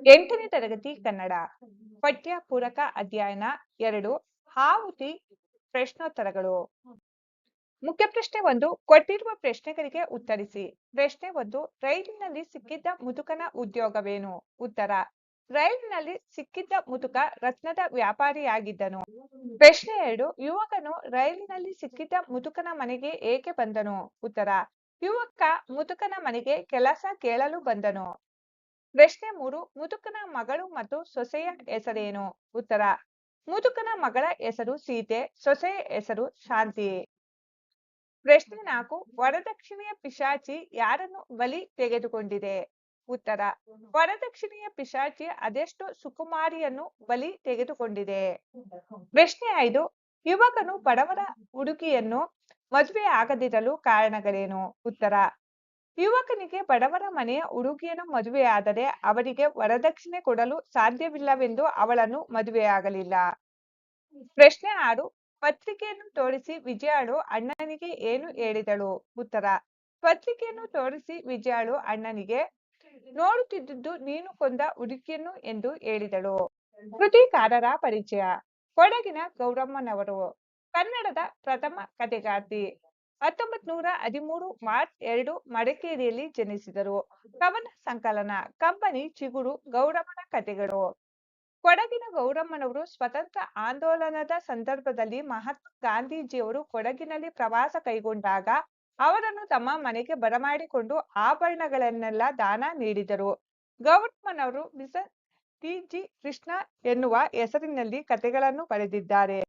8ನೇ ತರಗತಿ ಕನ್ನಡ ಪಠ್ಯ ಪೂರಕ ಅಧ್ಯಯನ 2 ಆಹುತಿ ಪ್ರಶ್ನೋತ್ತರಗಳು. ಮುಖ್ಯ ಪ್ರಶ್ನೆ 1 ಕೊಟ್ಟಿರುವ ಪ್ರಶ್ನೆಗಳಿಗೆ ಉತ್ತರಿಸಿ. ಪ್ರಶ್ನೆ 1 ರೈಲಿನಲ್ಲಿ ಸಿಕ್ಕಿದ್ದ ಮುದುಕನ ಉದ್ಯೋಗವೇನು? ಉತ್ತರ ರೈಲಿನಲ್ಲಿ ಸಿಕ್ಕಿದ್ದ ಮುದುಕ ರತ್ನದ ವ್ಯಾಪಾರಿಯಾಗಿದ್ದನು. ಪ್ರಶ್ನೆ 2 ಯುವಕನು ರೈಲಿನಲ್ಲಿ ಸಿಕ್ಕಿದ್ದ ಮುದುಕನ ಮನೆಗೆ ಏಕೆ ಬಂದನು? ಉತ್ತರ ಯುವಕ ಮುದುಕನ ಮನೆಗೆ ಕೆಲಸ ಕೇಳಲು ಬಂದನು. ಪ್ರಶ್ನೆ 3 ಮುದುಕನ ಮಗಳು ಮತ್ತು ಸೊಸೆಯ ಹೆಸರೇನು? ಉತ್ತರ ಮುದುಕನ ಮಗಳ ಹೆಸರು ಸೀತೆ, ಸೊಸೆಯ ಹೆಸರು ಶಾಂತಿ. ಪ್ರಶ್ನೆ 4 ವರದಕ್ಷಿಣೆಯ ಪಿಶಾಚಿ ಯಾರನ್ನು ಬಲಿ ತೆಗೆದುಕೊಂಡಿದೆ? ಉತ್ತರ ವರದಕ್ಷಿಣೆಯ ಪಿಶಾಚಿ ಅದೆಷ್ಟೋ ಸುಕುಮಾರಿಯನ್ನು ಬಲಿ ತೆಗೆದುಕೊಂಡಿದೆ. ಪ್ರಶ್ನೆ 5 ಯುವಕನು ಬಡವರ ಹುಡುಗಿಯನ್ನು ಮದುವೆ ಆಗದಿರಲು ಕಾರಣಗಳೇನು? ಉತ್ತರ ಯುವಕನಿಗೆ ಬಡವರ ಮನೆಯ ಹುಡುಗಿಯನ್ನು ಮದುವೆಯಾದರೆ ಅವರಿಗೆ ವರದಕ್ಷಿಣೆ ಕೊಡಲು ಸಾಧ್ಯವಿಲ್ಲವೆಂದು ಅವಳನ್ನು ಮದುವೆಯಾಗಲಿಲ್ಲ. ಪ್ರಶ್ನೆ 6 ಪತ್ರಿಕೆಯನ್ನು ತೋರಿಸಿ ವಿಜಯಾಳು ಅಣ್ಣನಿಗೆ ಏನು ಹೇಳಿದಳು? ಉತ್ತರ ಪತ್ರಿಕೆಯನ್ನು ತೋರಿಸಿ ವಿಜಯಾಳು ಅಣ್ಣನಿಗೆ ನೋಡುತ್ತಿದ್ದುದು ನೀನು ಕೊಂದ ಹುಡುಗಿಯನ್ನು ಎಂದು ಹೇಳಿದಳು. ಕೃತಿಕಾರರ ಪರಿಚಯ. ಕೊಡಗಿನ ಗೌರಮ್ಮನವರು ಕನ್ನಡದ ಪ್ರಥಮ ಕಥೆಗಾರ್ತಿ. 1913 ಮಾರ್ಚ್ 2 ಮಡಿಕೇರಿಯಲ್ಲಿ ಜನಿಸಿದರು. ಕವನ ಸಂಕಲನ ಕಂಬನಿ ಚಿಗುರು ಗೌರಮ್ಮನ ಕಥೆಗಳು. ಕೊಡಗಿನ ಗೌರಮ್ಮನವರು ಸ್ವತಂತ್ರ ಆಂದೋಲನದ ಸಂದರ್ಭದಲ್ಲಿ ಮಹಾತ್ಮ ಗಾಂಧೀಜಿಯವರು ಕೊಡಗಿನಲ್ಲಿ ಪ್ರವಾಸ ಕೈಗೊಂಡಾಗ ಅವರನ್ನು ತಮ್ಮ ಮನೆಗೆ ಬರಮಾಡಿಕೊಂಡು ಆಭರಣಗಳನ್ನೆಲ್ಲ ದಾನ ನೀಡಿದರು. ಗೌರಮ್ಮನವರು ಮಿಸಸ್ ಟಿ. ಜಿ. ಕೃಷ್ಣ ಎನ್ನುವ ಹೆಸರಿನಲ್ಲಿ ಕಥೆಗಳನ್ನು ಬರೆದಿದ್ದಾರೆ.